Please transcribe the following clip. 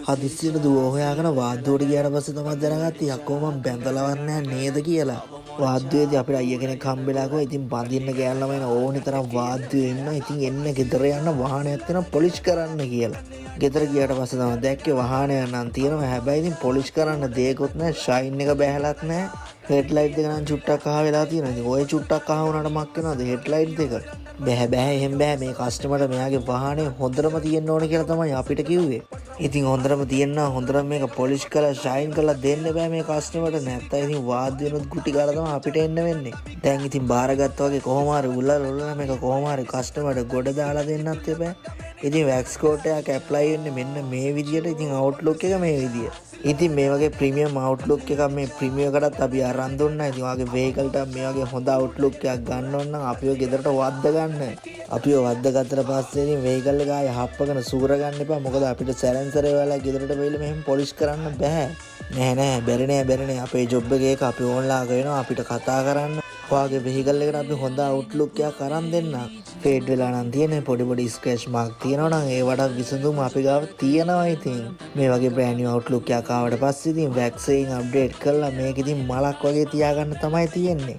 හදිස්සියට දුව හොයාගෙන වාද්දුවට ගියාට පස්සේ තමයි දැනගත්තේ යකෝ මම බැඳලවත් නෑ නේද කියලා. වාද්දුවේදී අපිට අයිය කෙනෙක් හම්බෙලා කිව්වා ඉතින් බඳින්න ගෑල් ළමයින ඕනි තරම් වාද්දුවේ ඉන්නවා. ඉතින් එන්න ගෙදර යන්න වාහනයක් තියෙනවා පොලිෂ් කරන්න කියලා. ගෙදර ගියාට පස්සේ තමයි දැක්කේ වාහනයක් නම් තියෙනවා. හැබැයි ඉතින් පොලිෂ් කරන්න දෙයක්වත් නෑ. ෂයින් එක බැහැලත් නෑ. හෙඩ්ලයිට් දෙක නම් චුට්ටක් කහ වෙලා තියෙනවා. ඉතින් ওই චුට්ටක් කහ වුණාට මක් වෙනවද හෙඩ්ලයිට් දෙක? බෑ එහෙම බෑ මේ කස්ටමර්ට මෙයාගේ වාහනේ හොඳටම තියෙන්න ඕනේ කියලා තමයි අපිට කිව්වේ. ඉතින් හොඳටම තියෙන්න හොඳටම මේක පොලිෂ් කරලා ෂයින් කරලා දෙන්න බෑ මේ කස්ටමර්ට. නැත්තම් ඉතින් වාද්‍ය වෙනුත් ගුටි ගාලා තමයි අපිට එන්න වෙන්නේ. දැන් ඉතින් බාරගත්තා වගේ කොහොම හරි උල්ලලා මේක කොහොම හරි කස්ටමර්ට ගොඩ දාලා දෙන්නත් එපා. ඉතින් වැක්ස් කෝට් එකක් ඇප්ලයි වෙන්නේ මෙන්න මේ විදියට. ඉතින් අවුට්ලුක් එක මේ විදිය. ඉතින් මේ වගේ ප්‍රීමියම් අවුට්ලුක් එකක් මේ ප්‍රීමියම් එකටත් අපි අරන් දුන්නා. ඉතින් ඔයගේ වෙහිකල්ට මේ වගේ හොඳ අවුට්ලුක් එකක් ගන්න ඕන නම් අපිව ගෙදරට වද්ද ගන්න. අපිව වද්ද ගත්තට පස්සේ ඉතින් වෙහිකල් එක ආයේ හප්පගෙන සූර ගන්න එපා. මොකද අපිට සැලෙන්සරේ වල ගෙදරට වෙයිලා මෙහෙම පොලිෂ් කරන්න බෑ. නෑ බැරි නෑ අපේ ජොබ් එකේ එක අපි ඕන්ලා කරනවා අපිට කතා කරන්න. ඔයාගේ වෙහිකල් එකට අපි හොඳ අවුට්ලුක් එකක් අරන් දෙන්න. ෆේඩ් වෙලා නම් තියෙන පොඩි ස්ක්‍රැච් මාක් තියෙනවා නම් ඒවට විසඳුම අපි ගාව තියෙනවා. ඉතින් මේ වගේ බ්‍රෑන්ඩ් නිව් අවුට්ලුක් එකක් ආවට පස්සේ ඉතින් වැක්ස් එකෙන් අප්ඩේට් කරලා මේක ඉතින් මලක් වගේ තියාගන්න තමයි තියෙන්නේ.